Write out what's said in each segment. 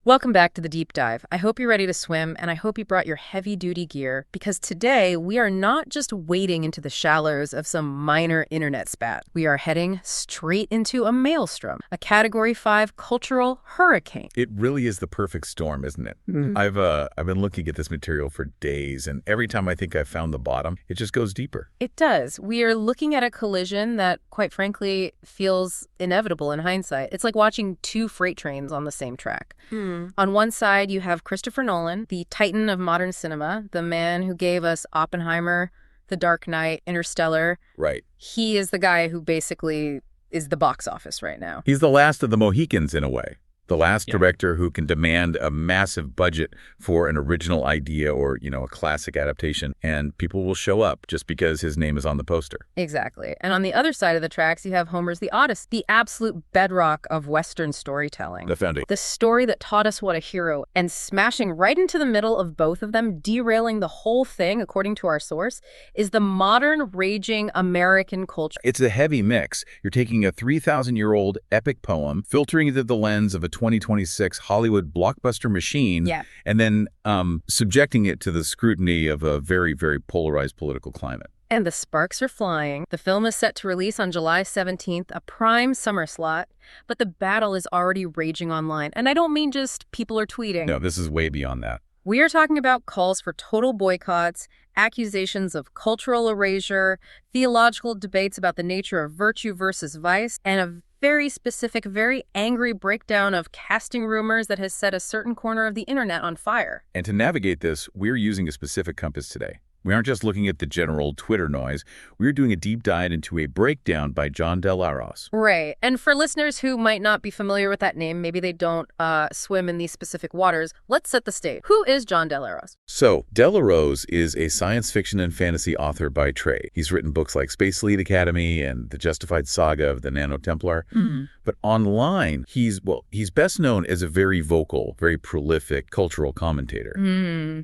Welcome back to the deep dive. I hope you're ready to swim, and I hope you brought your heavy-duty gear, because today we are not just wading into the shallows of some minor internet spat. We are heading straight into a maelstrom, a Category 5 cultural hurricane. It really is the perfect storm, isn't it? I've been looking at this material for days, and every time I think I've found the bottom, it just goes deeper. It does. We are looking at a collision that, quite frankly, feels inevitable in hindsight. It's like watching two freight trains on the same track. On one side, you have Christopher Nolan, the titan of modern cinema, the man who gave us Oppenheimer, The Dark Knight, Interstellar. Right. He is the guy who basically is the box office right now. He's the last of the Mohicans in a way. The last director who can demand a massive budget for an original idea or, a classic adaptation, and people will show up just because his name is on the poster. Exactly. And on the other side of the tracks, you have Homer's The Odyssey, the absolute bedrock of Western storytelling. The foundation. The story that taught us what a hero, and smashing right into the middle of both of them, derailing the whole thing, according to our source, is the modern, raging American culture. It's a heavy mix. You're taking a 3,000-year-old epic poem, filtering it through the lens of a 2026 Hollywood blockbuster machine, and then subjecting it to the scrutiny of a very, very polarized political climate. And the sparks are flying. The film is set to release on July 17th, a prime summer slot, but the battle is already raging online. And I don't mean just people are tweeting. No, this is way beyond that. We are talking about calls for total boycotts, accusations of cultural erasure, theological debates about the nature of virtue versus vice, and a very specific, very angry breakdown of casting rumors that has set a certain corner of the internet on fire. And to navigate this, we're using a specific compass today. We aren't just looking at the general Twitter noise. We're doing a deep dive into a breakdown by John Del Arroz. Right. And for listeners who might not be familiar with that name, maybe they don't swim in these specific waters, let's set the stage. Who is John Del Arroz? So, Del Arroz is a science fiction and fantasy author by trade. He's written books like Space Fleet Academy and The Justified Saga of the Nano Templar. But online, he's best known as a very vocal, very prolific cultural commentator.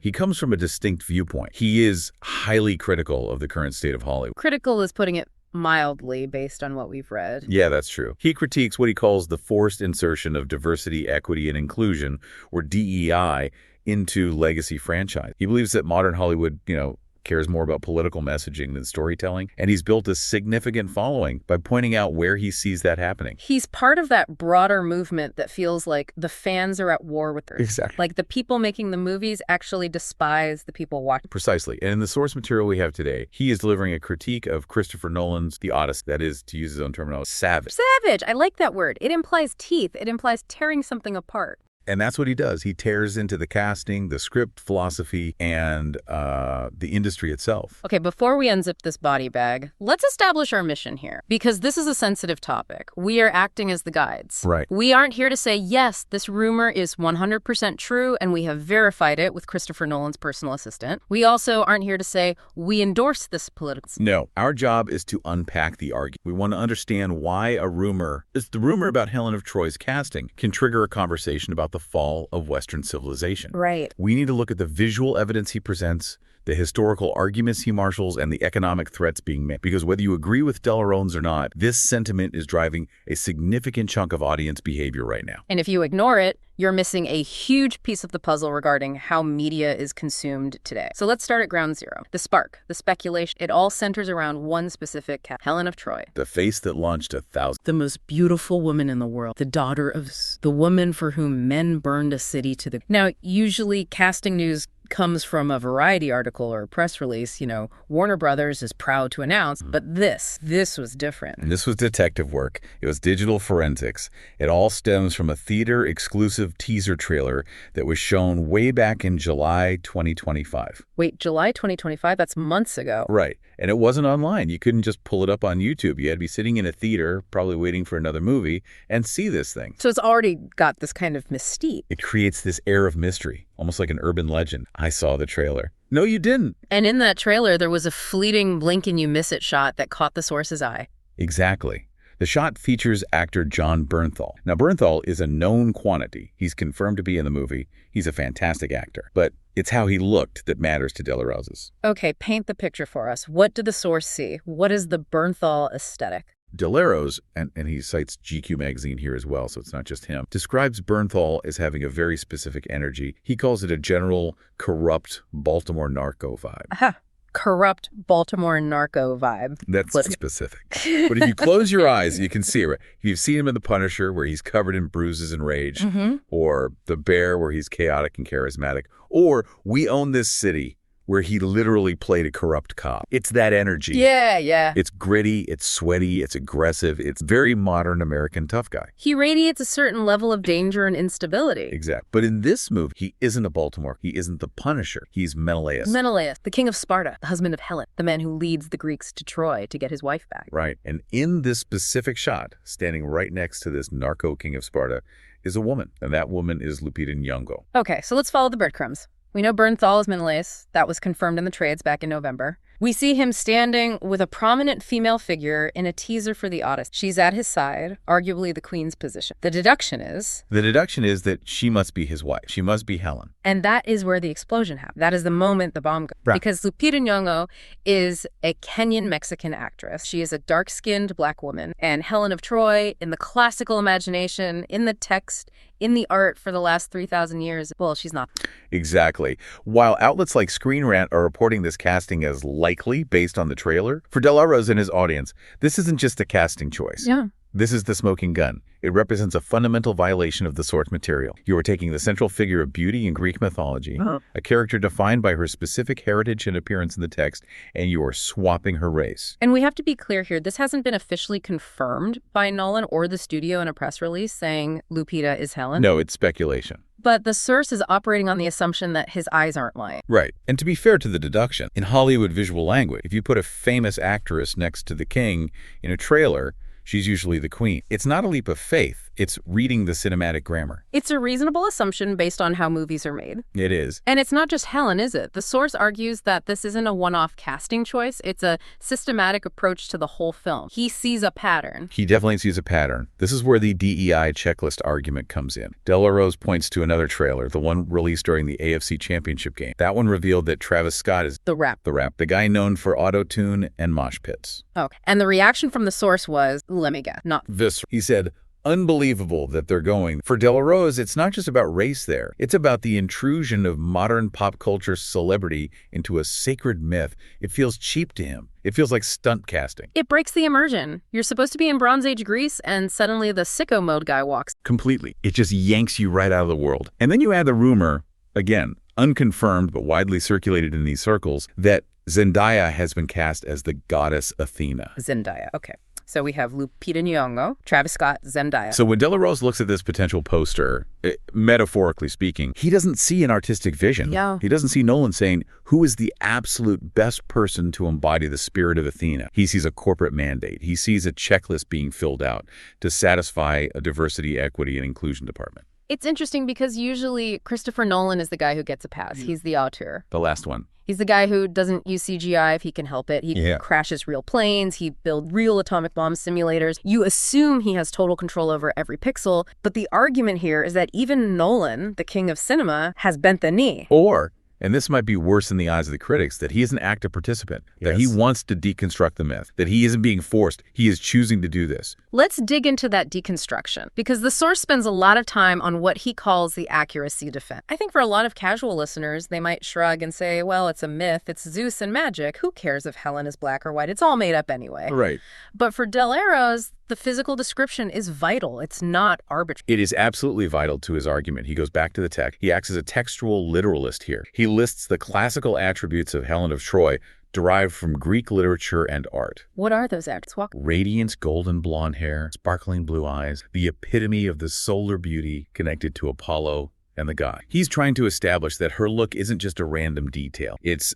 He comes from a distinct viewpoint. He is highly critical of the current state of Hollywood. Critical is putting it mildly based on what we've read. Yeah, that's true. He critiques what he calls the forced insertion of diversity, equity, and inclusion, or DEI, into legacy franchise. He believes that modern Hollywood, cares more about political messaging than storytelling, and he's built a significant following by pointing out where he sees that happening. He's part of that broader movement that feels like the fans are at war with Earth. Exactly. Like the people making the movies actually despise the people watching. Precisely. And in the source material we have today, he is delivering a critique of Christopher Nolan's The Odyssey. That is, to use his own terminology, savage. Savage! I like that word. It implies teeth. It implies tearing something apart. And that's what he does. He tears into the casting, the script philosophy, and the industry itself. Okay, before we unzip this body bag, let's establish our mission here, because this is a sensitive topic. We are acting as the guides. Right. We aren't here to say, yes, this rumor is 100% true, and we have verified it with Christopher Nolan's personal assistant. We also aren't here to say, we endorse this political... No, our job is to unpack the argument. We want to understand why the rumor about Helen of Troy's casting can trigger a conversation about the fall of Western civilization. Right. We need to look at the visual evidence he presents, the historical arguments he marshals, and the economic threats being made. Because whether you agree with Del Arroz or not, this sentiment is driving a significant chunk of audience behavior right now. And if you ignore it, you're missing a huge piece of the puzzle regarding how media is consumed today. So let's start at ground zero. The spark, the speculation, it all centers around one specific cat, Helen of Troy. The face that launched 1,000. The most beautiful woman in the world, the daughter of the woman for whom men burned a city to the... Now, usually casting news comes from a Variety article or a press release. Warner Brothers is proud to announce, but this was different. And this was detective work. It was digital forensics. It all stems from a theater-exclusive teaser trailer that was shown way back in July 2025. Wait, July 2025? That's months ago. Right. And it wasn't online. You couldn't just pull it up on YouTube. You had to be sitting in a theater, probably waiting for another movie, and see this thing. So it's already got this kind of mystique. It creates this air of mystery, almost like an urban legend. I saw the trailer. No, you didn't. And in that trailer, there was a fleeting blink and you miss it shot that caught the source's eye. Exactly. The shot features actor Jon Bernthal. Now, Bernthal is a known quantity. He's confirmed to be in the movie. He's a fantastic actor. But it's how he looked that matters to Del Arroz. Okay, paint the picture for us. What did the source see? What is the Bernthal aesthetic? Deleros, and he cites GQ magazine here as well, so it's not just him, describes Bernthal as having a very specific energy. He calls it a general, corrupt Baltimore narco vibe. Aha. Corrupt Baltimore narco vibe. That's specific. But if you close your eyes, you can see it. Right? You've seen him in The Punisher, where he's covered in bruises and rage, or The Bear, where he's chaotic and charismatic, or We Own This City, where he literally played a corrupt cop. It's that energy. Yeah. It's gritty, it's sweaty, it's aggressive, it's very modern American tough guy. He radiates a certain level of danger and instability. Exactly. But in this movie, he isn't a Baltimore. He isn't the Punisher. He's Menelaus. Menelaus, the king of Sparta, the husband of Helen, the man who leads the Greeks to Troy to get his wife back. Right. And in this specific shot, standing right next to this narco king of Sparta, is a woman. And that woman is Lupita Nyong'o. Okay, so let's follow the breadcrumbs. We know Bernthal is Menelaus. That was confirmed in the trades back in November. We see him standing with a prominent female figure in a teaser for the Odyssey. She's at his side, arguably the queen's position. The deduction is that she must be his wife. She must be Helen. And that is where the explosion happened. That is the moment the bomb goes. Right. Because Lupita Nyong'o is a Kenyan-Mexican actress. She is a dark-skinned black woman. And Helen of Troy, in the classical imagination, in the text, in the art for the last 3,000 years, well, she's not. Exactly. While outlets like Screen Rant are reporting this casting as likely based on the trailer, for Deleros and his audience, this isn't just a casting choice. Yeah. This is the smoking gun. It represents a fundamental violation of the source material. You are taking the central figure of beauty in Greek mythology, a character defined by her specific heritage and appearance in the text, and you are swapping her race. And we have to be clear here, this hasn't been officially confirmed by Nolan or the studio in a press release saying Lupita is Helen. No, it's speculation. But the source is operating on the assumption that his eyes aren't lying. Right. And to be fair to the deduction, in Hollywood visual language, if you put a famous actress next to the king in a trailer, she's usually the queen. It's not a leap of faith. It's reading the cinematic grammar. It's a reasonable assumption based on how movies are made. It is. And it's not just Helen, is it? The source argues that this isn't a one-off casting choice. It's a systematic approach to the whole film. He sees a pattern. He definitely sees a pattern. This is where the DEI checklist argument comes in. Deleros points to another trailer, the one released during the AFC Championship game. That one revealed that Travis Scott is The Rap, the guy known for auto-tune and mosh pits. Okay. And the reaction from the source was, let me guess, not Visceral. He said, unbelievable that they're going. For Deleros, it's not just about race there. It's about the intrusion of modern pop culture celebrity into a sacred myth. It feels cheap to him. It feels like stunt casting. It breaks the immersion. You're supposed to be in Bronze Age Greece, and suddenly the sicko mode guy walks. Completely. It just yanks you right out of the world. And then you add the rumor, again, unconfirmed but widely circulated in these circles, that Zendaya has been cast as the goddess Athena. Zendaya, okay. So we have Lupita Nyong'o, Travis Scott, Zendaya. So when Deleros looks at this potential poster, metaphorically speaking, he doesn't see an artistic vision. Yeah. He doesn't see Nolan saying, who is the absolute best person to embody the spirit of Athena? He sees a corporate mandate. He sees a checklist being filled out to satisfy a diversity, equity, and inclusion department. It's interesting because usually Christopher Nolan is the guy who gets a pass. He's the auteur. The last one. He's the guy who doesn't use CGI if he can help it. He crashes real planes. He builds real atomic bomb simulators. You assume he has total control over every pixel. But the argument here is that even Nolan, the king of cinema, has bent the knee. Or, and this might be worse in the eyes of the critics, that he is an active participant, that he wants to deconstruct the myth, that he isn't being forced. He is choosing to do this. Let's dig into that deconstruction, because the source spends a lot of time on what he calls the accuracy defense. I think for a lot of casual listeners, they might shrug and say, well, it's a myth, it's Zeus and magic. Who cares if Helen is black or white? It's all made up anyway. Right. But for Deleros, the physical description is vital. It's not arbitrary. It is absolutely vital to his argument. He goes back to the text. He acts as a textual literalist here. He lists the classical attributes of Helen of Troy derived from Greek literature and art. What are those attributes? Radiance, golden blonde hair, sparkling blue eyes, the epitome of the solar beauty connected to Apollo and the god. He's trying to establish that her look isn't just a random detail. It's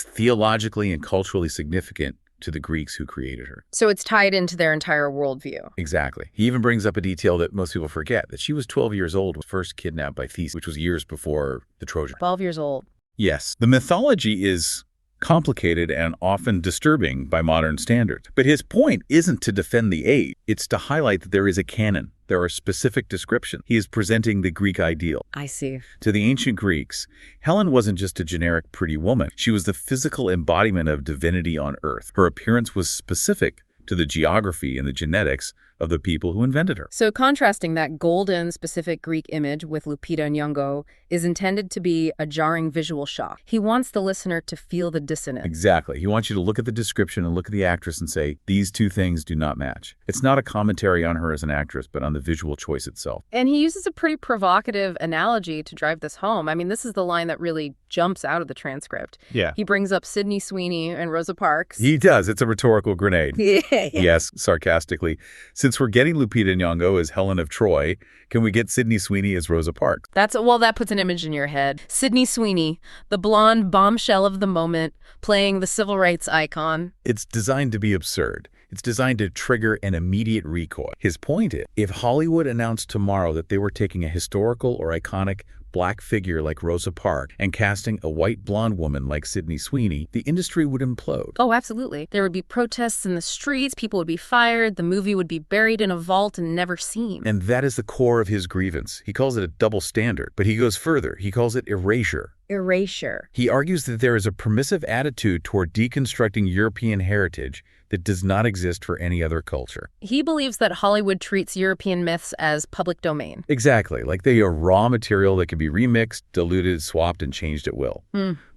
theologically and culturally significant to the Greeks who created her. So it's tied into their entire worldview. Exactly. He even brings up a detail that most people forget, that she was 12 years old when first kidnapped by Theseus, which was years before the Trojans. 12 years old. Yes. The mythology is complicated and often disturbing by modern standards. But his point isn't to defend the age. It's to highlight that there is a canon. There are specific descriptions. He is presenting the Greek ideal. I see. To the ancient Greeks, Helen wasn't just a generic pretty woman. She was the physical embodiment of divinity on earth. Her appearance was specific to the geography and the genetics of the people who invented her. So contrasting that golden, specific Greek image with Lupita Nyong'o is intended to be a jarring visual shock. He wants the listener to feel the dissonance. Exactly. He wants you to look at the description and look at the actress and say, these two things do not match. It's not a commentary on her as an actress, but on the visual choice itself. And he uses a pretty provocative analogy to drive this home. I mean, this is the line that really jumps out of the transcript. Yeah. He brings up Sydney Sweeney and Rosa Parks. He does. It's a rhetorical grenade. Yeah. Yes, sarcastically. Since we're getting Lupita Nyong'o as Helen of Troy, can we get Sydney Sweeney as Rosa Parks? That puts an image in your head. Sydney Sweeney, the blonde bombshell of the moment, playing the civil rights icon. It's designed to be absurd. It's designed to trigger an immediate recoil. His point is, if Hollywood announced tomorrow that they were taking a historical or iconic black figure like Rosa Parks and casting a white blonde woman like Sydney Sweeney, the industry would implode. Oh, absolutely. There would be protests in the streets, people would be fired, the movie would be buried in a vault and never seen. And that is the core of his grievance. He calls it a double standard, but he goes further. He calls it erasure. Erasure. He argues that there is a permissive attitude toward deconstructing European heritage that does not exist for any other culture. He believes that Hollywood treats European myths as public domain. Exactly, like they are raw material that can be remixed, diluted, swapped, and changed at will.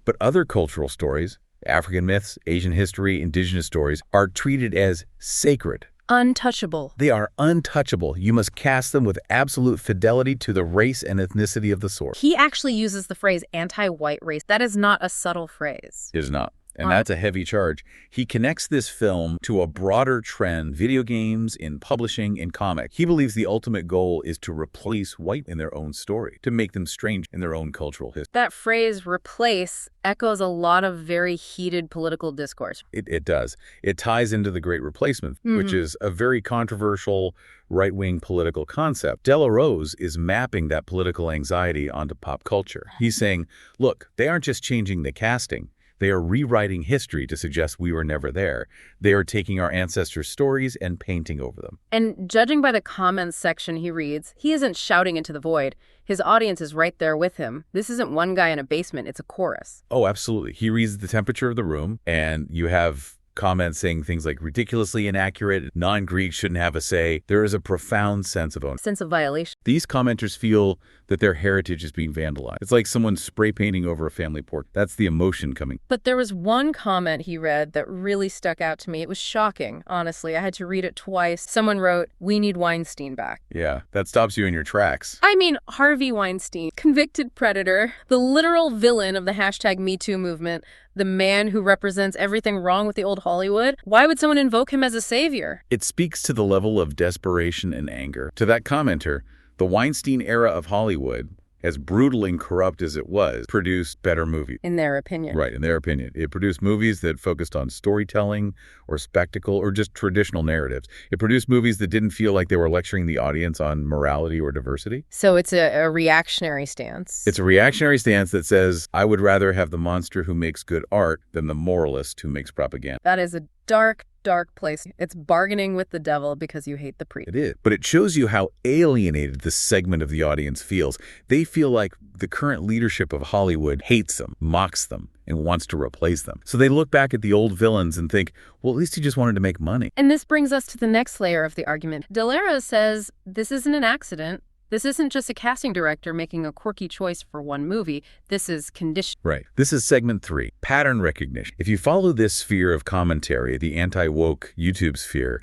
But other cultural stories, African myths, Asian history, indigenous stories, are treated as sacred. Untouchable. They are untouchable. You must cast them with absolute fidelity to the race and ethnicity of the source. He actually uses the phrase anti-white race. That is not a subtle phrase. It is not. And that's a heavy charge. He connects this film to a broader trend, video games, in publishing, in comics. He believes the ultimate goal is to replace white in their own story, to make them strange in their own cultural history. That phrase, replace, echoes a lot of very heated political discourse. It does. It ties into the Great Replacement, which is a very controversial right-wing political concept. De La Rose is mapping that political anxiety onto pop culture. He's saying, look, they aren't just changing the casting. They are rewriting history to suggest we were never there. They are taking our ancestors' stories and painting over them. And judging by the comments section he reads, he isn't shouting into the void. His audience is right there with him. This isn't one guy in a basement, it's a chorus. Oh, absolutely. He reads the temperature of the room, and you have comments saying things like ridiculously inaccurate, non-Greeks shouldn't have a say. There is a profound sense of ownership. Sense of violation. These commenters feel that their heritage is being vandalized. It's like someone spray painting over a family portrait. That's the emotion coming. But there was one comment he read that really stuck out to me. It was shocking, honestly. I had to read it twice. Someone wrote, "We need Weinstein back." Yeah, that stops you in your tracks. I mean, Harvey Weinstein, convicted predator, the literal villain of the #MeToo movement, the man who represents everything wrong with the old Hollywood. Why would someone invoke him as a savior? It speaks to the level of desperation and anger. To that commenter, the Weinstein era of Hollywood, as brutal and corrupt as it was, produced better movies. In their opinion. Right, in their opinion. It produced movies that focused on storytelling or spectacle or just traditional narratives. It produced movies that didn't feel like they were lecturing the audience on morality or diversity. So it's a reactionary stance. It's a reactionary stance that says, I would rather have the monster who makes good art than the moralist who makes propaganda. That is a dark, dark place. It's bargaining with the devil because you hate the priest. It is. But it shows you how alienated this segment of the audience feels. They feel like the current leadership of Hollywood hates them, mocks them, and wants to replace them. So they look back at the old villains and think, well, at least he just wanted to make money. And this brings us to the next layer of the argument. De La Rose says this isn't an accident. This isn't just a casting director making a quirky choice for one movie. This is conditioned. Right. This is segment 3, pattern recognition. If you follow this sphere of commentary, the anti-woke YouTube sphere,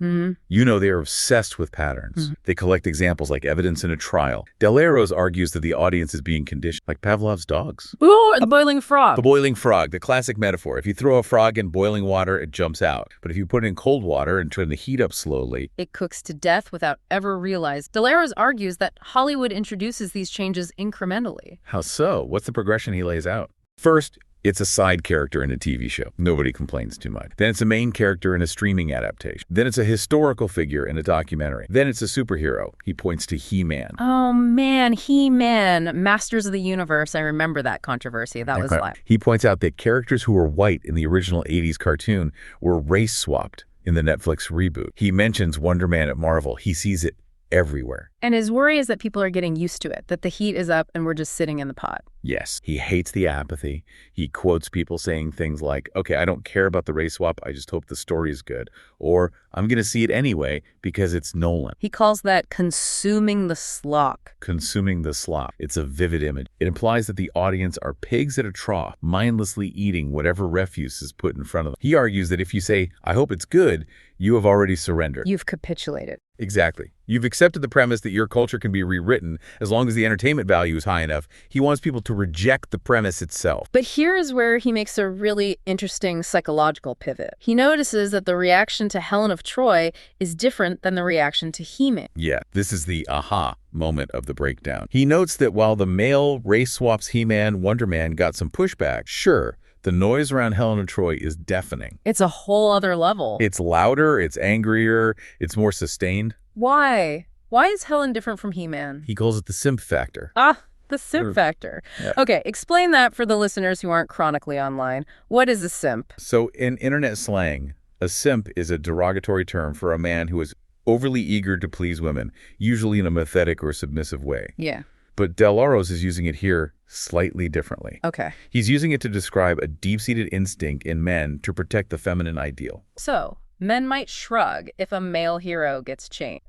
you know they're obsessed with patterns. They collect examples like evidence in a trial. De La Rose argues that the audience is being conditioned, like Pavlov's dogs. Ooh, the boiling frog. The boiling frog, the classic metaphor. If you throw a frog in boiling water, it jumps out. But if you put it in cold water and turn the heat up slowly, it cooks to death without ever realizing. De La Rose argues that Hollywood introduces these changes incrementally. How so? What's the progression he lays out? First, it's a side character in a TV show. Nobody complains too much. Then it's a main character in a streaming adaptation. Then it's a historical figure in a documentary. Then it's a superhero. He points to He-Man. Oh man, He-Man, Masters of the Universe. I remember that controversy. That was live. He points out that characters who were white in the original 80s cartoon were race swapped in the Netflix reboot. He mentions Wonder Man at Marvel. He sees it everywhere. And his worry is that people are getting used to it, that the heat is up and we're just sitting in the pot. Yes, he hates the apathy. He quotes people saying things like, okay, I don't care about the race swap, I just hope the story is good. Or, I'm going to see it anyway because it's Nolan. He calls that consuming the slop. Consuming the slop. It's a vivid image. It implies that the audience are pigs at a trough, mindlessly eating whatever refuse is put in front of them. He argues that if you say, I hope it's good, you have already surrendered. You've capitulated. Exactly. You've accepted the premise that your culture can be rewritten as long as the entertainment value is high enough. He wants people to reject the premise itself. But here is where he makes a really interesting psychological pivot. He notices that the reaction to Helen of Troy is different than the reaction to He-Man. Yeah, this is the aha moment of the breakdown. He notes that while the male race swaps He-Man, Wonder Man got some pushback, sure, the noise around Helen of Troy is deafening. It's a whole other level. It's louder, it's angrier, it's more sustained. Why? Why is Helen different from He-Man? He calls it the simp factor. Ah, the simp factor. Yeah. Okay, explain that for the listeners who aren't chronically online. What is a simp? So in internet slang, a simp is a derogatory term for a man who is overly eager to please women, usually in a pathetic or submissive way. Yeah. But Del Aros is using it here slightly differently. Okay. He's using it to describe a deep-seated instinct in men to protect the feminine ideal. So, men might shrug if a male hero gets chained.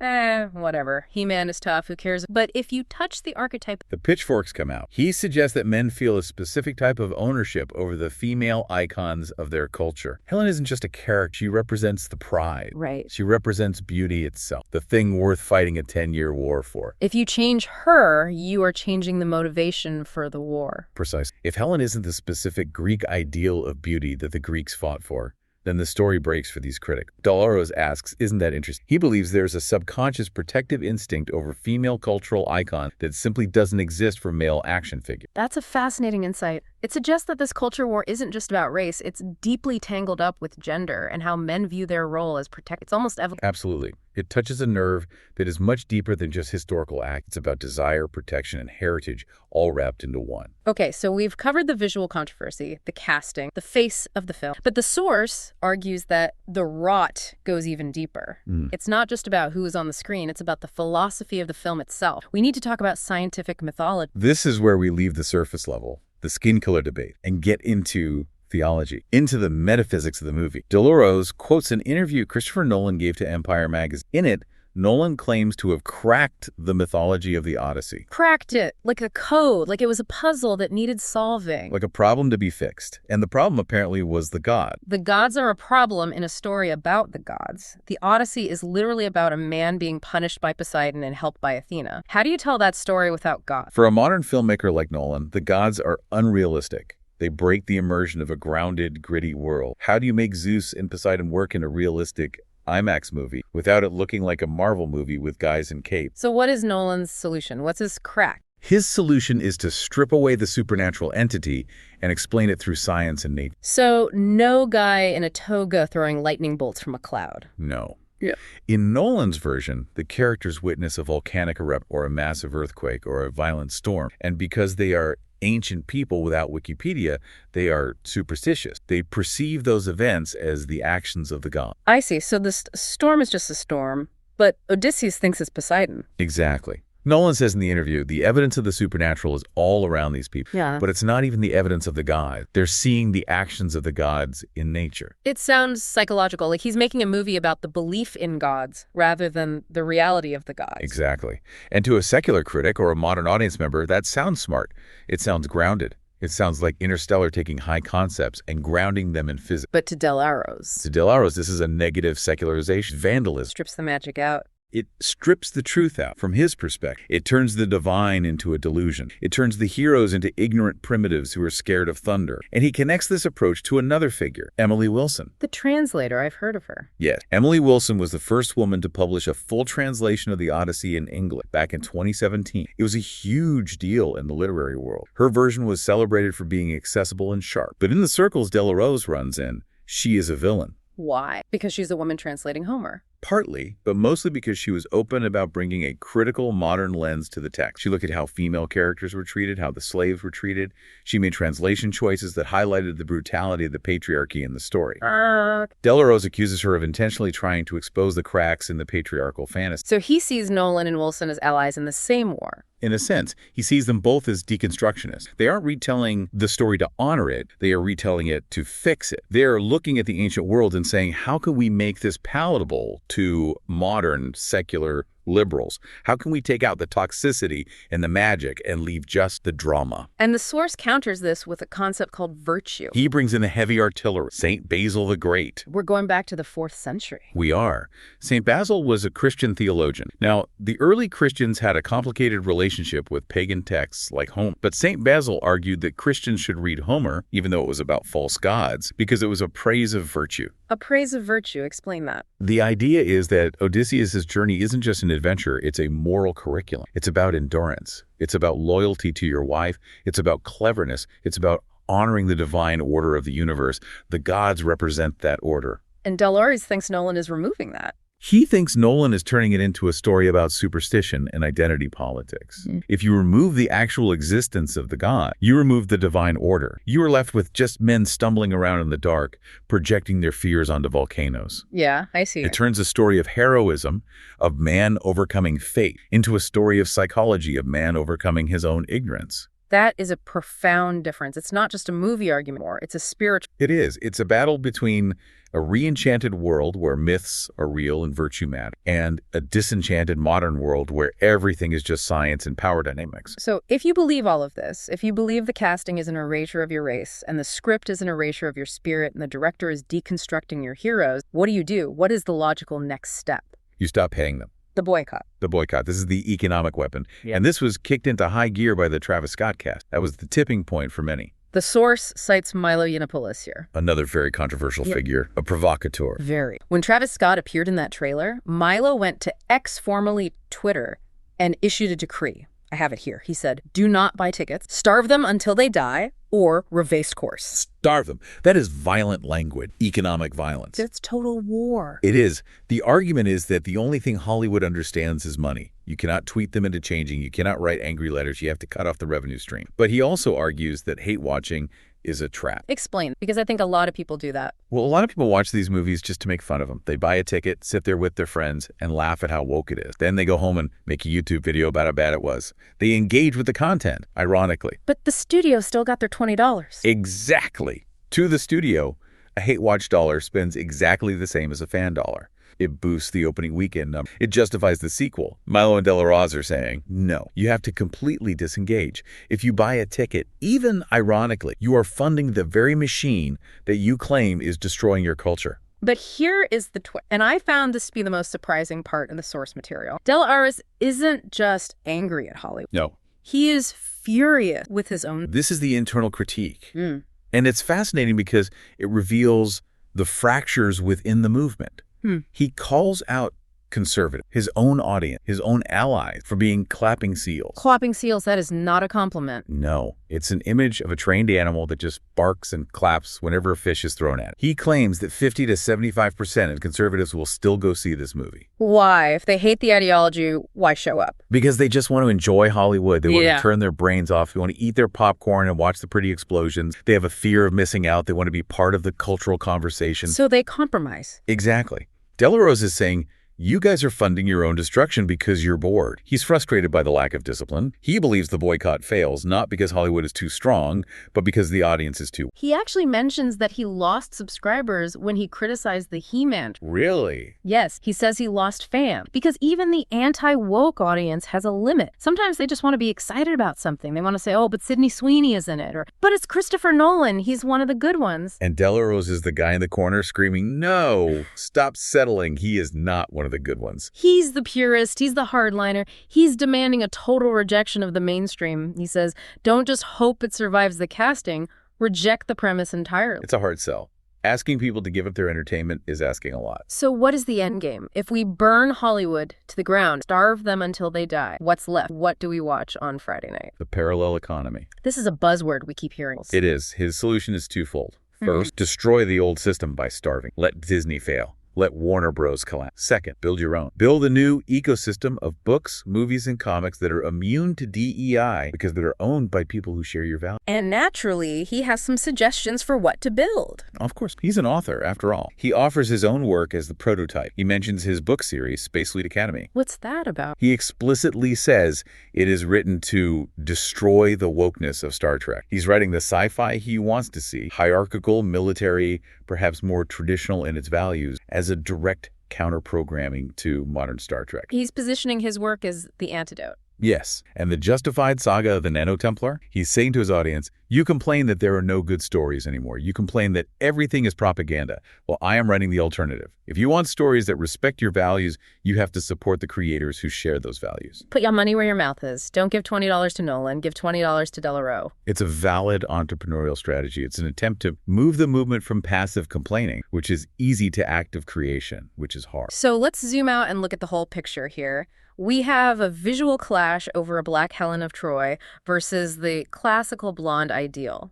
Whatever. He-Man is tough, who cares? But if you touch the archetype... The pitchforks come out. He suggests that men feel a specific type of ownership over the female icons of their culture. Helen isn't just a character. She represents the pride. Right. She represents beauty itself, the thing worth fighting a 10-year war for. If you change her, you are changing the motivation for the war. Precisely. If Helen isn't the specific Greek ideal of beauty that the Greeks fought for, then the story breaks for these critics. Del Aros asks, isn't that interesting? He believes there's a subconscious protective instinct over female cultural icons that simply doesn't exist for male action figures. That's a fascinating insight. It suggests that this culture war isn't just about race. It's deeply tangled up with gender and how men view their role as protect. It's almost Absolutely. It touches a nerve that is much deeper than just historical act. It's about desire, protection, and heritage all wrapped into one. Okay, so we've covered the visual controversy, the casting, the face of the film. But the source argues that the rot goes even deeper. It's not just about who is on the screen. It's about the philosophy of the film itself. We need to talk about scientific mythology. This is where we leave the surface level, the skin color debate, and get into theology, into the metaphysics of the movie. Del Aros quotes an interview Christopher Nolan gave to Empire magazine. In it, Nolan claims to have cracked the mythology of the Odyssey. Cracked it, like a code, like it was a puzzle that needed solving. Like a problem to be fixed. And the problem apparently was the god. The gods are a problem in a story about the gods. The Odyssey is literally about a man being punished by Poseidon and helped by Athena. How do you tell that story without God? For a modern filmmaker like Nolan, the gods are unrealistic. They break the immersion of a grounded, gritty world. How do you make Zeus and Poseidon work in a realistic IMAX movie without it looking like a Marvel movie with guys in capes? So what is Nolan's solution? What's his crack? His solution is to strip away the supernatural entity and explain it through science and nature. So no guy in a toga throwing lightning bolts from a cloud. No. Yeah. In Nolan's version, the characters witness a volcanic eruption or a massive earthquake or a violent storm. And because they are ancient people without Wikipedia, they are superstitious. They perceive those events as the actions of the god. I see. So this storm is just a storm, but Odysseus thinks it's Poseidon. Exactly. Nolan says in the interview, the evidence of the supernatural is all around these people. Yeah. But it's not even the evidence of the god. They're seeing the actions of the gods in nature. It sounds psychological, like he's making a movie about the belief in gods rather than the reality of the gods. Exactly. And to a secular critic or a modern audience member, that sounds smart. It sounds grounded. It sounds like Interstellar taking high concepts and grounding them in physics. But to Del Aros. To Del Aros, this is a negative secularization, vandalism. Strips the magic out. It strips the truth out from his perspective. It turns the divine into a delusion. It turns the heroes into ignorant primitives who are scared of thunder. And he connects this approach to another figure, Emily Wilson. The translator, I've heard of her. Yes, Emily Wilson was the first woman to publish a full translation of the Odyssey in English back in 2017. It was a huge deal in the literary world. Her version was celebrated for being accessible and sharp. But in the circles Del Aros runs in, she is a villain. Why? Because she's a woman translating Homer. Partly, but mostly because she was open about bringing a critical modern lens to the text. She looked at how female characters were treated, how the slaves were treated. She made translation choices that highlighted the brutality of the patriarchy in the story. Delarose accuses her of intentionally trying to expose the cracks in the patriarchal fantasy. So he sees Nolan and Wilson as allies in the same war. In a sense, he sees them both as deconstructionists. They aren't retelling the story to honor it. They are retelling it to fix it. They're looking at the ancient world and saying, how can we make this palatable to modern secular liberals? How can we take out the toxicity and the magic and leave just the drama? And the source counters this with a concept called virtue. He brings in the heavy artillery, St. Basil the Great. We're going back to the 4th century. We are. St. Basil was a Christian theologian. Now, the early Christians had a complicated relationship with pagan texts like Homer. But St. Basil argued that Christians should read Homer, even though it was about false gods, because it was a praise of virtue. A praise of virtue. Explain that. The idea is that Odysseus' journey isn't just an adventure, it's a moral curriculum. It's about endurance. It's about loyalty to your wife. It's about cleverness. It's about honoring the divine order of the universe. The gods represent that order. And Delarose thinks Nolan is removing that. He thinks Nolan is turning it into a story about superstition and identity politics. If you remove the actual existence of the god, you remove the divine order. You are left with just men stumbling around in the dark, projecting their fears onto volcanoes. Yeah, I see. It turns a story of heroism, of man overcoming fate, into a story of psychology, of man overcoming his own ignorance. That is a profound difference. It's not just a movie argument more. It's a spiritual. It is. It's a battle between a re-enchanted world where myths are real and virtue matter, and a disenchanted modern world where everything is just science and power dynamics. So if you believe all of this, if you believe the casting is an erasure of your race, and the script is an erasure of your spirit, and the director is deconstructing your heroes, what do? What is the logical next step? You stop paying them. The boycott. The boycott. This is the economic weapon. Yep. And this was kicked into high gear by the Travis Scott cast. That was the tipping point for many. The source cites Milo Yiannopoulos here. Another very controversial figure, a provocateur. Very. When Travis Scott appeared in that trailer, Milo went to X, formerly Twitter, and issued a decree. I have it here. He said, do not buy tickets, starve them until they die, or reverse course. Starve them. That is violent language, economic violence. It's total war. It is. The argument is that the only thing Hollywood understands is money. You cannot tweet them into changing. You cannot write angry letters. You have to cut off the revenue stream. But he also argues that hate watching is a trap. Explain, because I think a lot of people do that. Well, a lot of people watch these movies just to make fun of them. They buy a ticket, sit there with their friends, and laugh at how woke it is. Then they go home and make a YouTube video about how bad it was. They engage with the content, ironically. But the studio still got their $20. Exactly. To the studio, a hate watch dollar spends exactly the same as a fan dollar. It boosts the opening weekend number. It justifies the sequel. Milo and Delarose are saying, no, you have to completely disengage. If you buy a ticket, even ironically, you are funding the very machine that you claim is destroying your culture. But here is the twist, and I found this to be the most surprising part in the source material. Delarose isn't just angry at Hollywood. No. He is furious with his own. This is the internal critique. And it's fascinating because it reveals the fractures within the movement. He calls out conservative, his own audience, his own allies for being clapping seals. Clapping seals, that is not a compliment. No, it's an image of a trained animal that just barks and claps whenever a fish is thrown at it. He claims that 50 to 75% of conservatives will still go see this movie. Why? If they hate the ideology, why show up? Because they just want to enjoy Hollywood. They want to turn their brains off. They want to eat their popcorn and watch the pretty explosions. They have a fear of missing out. They want to be part of the cultural conversation. So they compromise. Exactly. Delarose is saying, you guys are funding your own destruction because you're bored. He's frustrated by the lack of discipline. He believes the boycott fails, not because Hollywood is too strong, but because the audience is too. He actually mentions that he lost subscribers when he criticized the He-Man. Really? Yes, he says he lost fans because even the anti-woke audience has a limit. Sometimes they just want to be excited about something. They want to say, oh, but Sydney Sweeney is in it, or, but it's Christopher Nolan. He's one of the good ones. And Delarose is the guy in the corner screaming, no, stop settling. He is not one of the good ones. He's the purist. He's the hardliner. He's demanding a total rejection of the mainstream. He says, don't just hope it survives the casting, reject the premise entirely. It's a hard sell. Asking people to give up their entertainment is asking a lot. So what is the end game? If we burn Hollywood to the ground, starve them until they die, what's left? What do we watch on Friday night? The parallel economy. This is a buzzword we keep hearing. It is. His solution is twofold. First, destroy the old system by starving. Let Disney fail. let Warner Bros. Collapse. Second, build your own. Build a new ecosystem of books, movies, and comics that are immune to DEI because they're owned by people who share your values. And naturally, he has some suggestions for what to build. Of course, he's an author, after all. He offers his own work as the prototype. He mentions his book series, Space Fleet Academy. What's that about? He explicitly says it is written to destroy the wokeness of Star Trek. He's writing the sci-fi he wants to see, hierarchical, military, perhaps more traditional in its values, as a direct counter-programming to modern Star Trek. He's positioning his work as the antidote. Yes, and the justified saga of the Nano-Templar, he's saying to his audience, you complain that there are no good stories anymore. You complain that everything is propaganda. Well, I am writing the alternative. If you want stories that respect your values, you have to support the creators who share those values. Put your money where your mouth is. Don't give $20 to Nolan. Give $20 to Delarue. It's a valid entrepreneurial strategy. It's an attempt to move the movement from passive complaining, which is easy, to active creation, which is hard. So let's zoom out and look at the whole picture here. We have a visual clash over a black Helen of Troy versus the classical blonde ideal.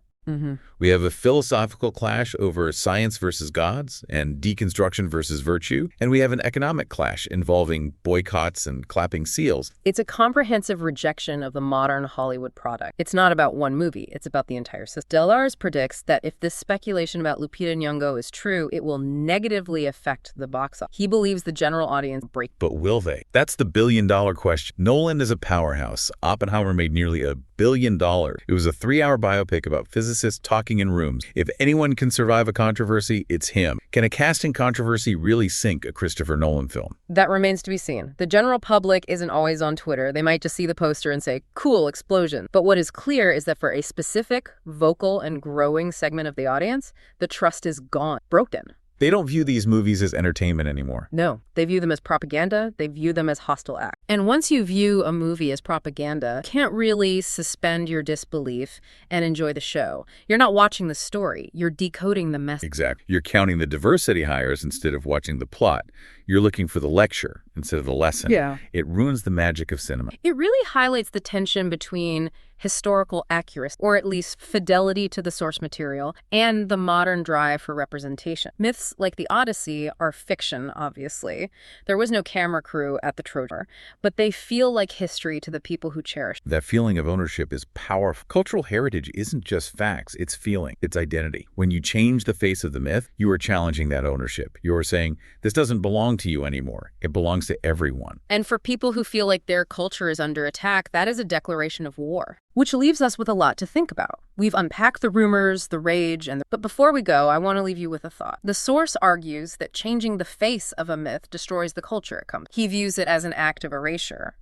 We have a philosophical clash over science versus gods and deconstruction versus virtue. And we have an economic clash involving boycotts and clapping seals. It's a comprehensive rejection of the modern Hollywood product. It's not about one movie. It's about the entire system. Delars predicts that if this speculation about Lupita Nyong'o is true, it will negatively affect the box office. He believes the general audience will break. But will they? That's the billion-dollar question. Nolan is a powerhouse. Oppenheimer made nearly $1 billion. It was a 3-hour biopic about physicists talking in rooms. If anyone can survive a controversy, it's him. Can a casting controversy really sink a Christopher Nolan film? That remains to be seen. The general public isn't always on Twitter. They might just see the poster and say, cool, explosion. But what is clear is that for a specific, vocal, and growing segment of the audience, the trust is gone, broken. They don't view these movies as entertainment anymore. No, they view them as propaganda. They view them as hostile acts. And once you view a movie as propaganda, you can't really suspend your disbelief and enjoy the show. You're not watching the story. You're decoding the message. Exactly. You're counting the diversity hires instead of watching the plot. You're looking for the lecture instead of the lesson. Yeah. It ruins the magic of cinema. It really highlights the tension between historical accuracy, or at least fidelity to the source material, and the modern drive for representation. Myths like the Odyssey are fiction, obviously. There was no camera crew at the Trojan, but they feel like history to the people who cherish. That feeling of ownership is powerful. Cultural heritage isn't just facts, it's feeling, it's identity. When you change the face of the myth, you are challenging that ownership. You are saying, this doesn't belong to you anymore. It belongs to everyone. And for people who feel like their culture is under attack, that is a declaration of war. Which leaves us with a lot to think about. We've unpacked the rumors, the rage, but before we go, I want to leave you with a thought. The source argues that changing the face of a myth destroys the culture it comes. He views it as an act of erasure.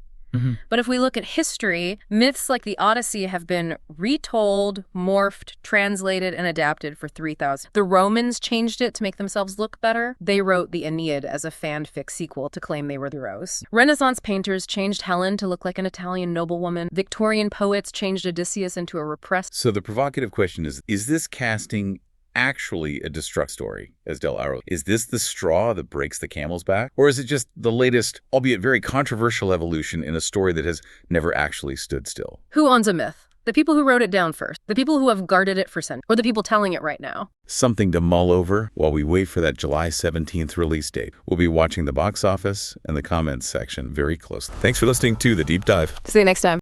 But if we look at history, myths like the Odyssey have been retold, morphed, translated, and adapted for 3,000. The Romans changed it to make themselves look better. They wrote the Aeneid as a fanfic sequel to claim they were the heroes. Renaissance painters changed Helen to look like an Italian noblewoman. Victorian poets changed Odysseus into a repressed... So the provocative question is this casting actually a destruct story, as Del Aro? Is this the straw that breaks the camel's back? Or is it just the latest, albeit very controversial evolution in a story that has never actually stood still? Who owns a myth? The people who wrote it down first, the people who have guarded it for centuries, or the people telling it right now? Something to mull over while we wait for that July 17th release date. We'll be watching the box office and the comments section very closely. Thanks for listening to The Deep Dive. See you next time.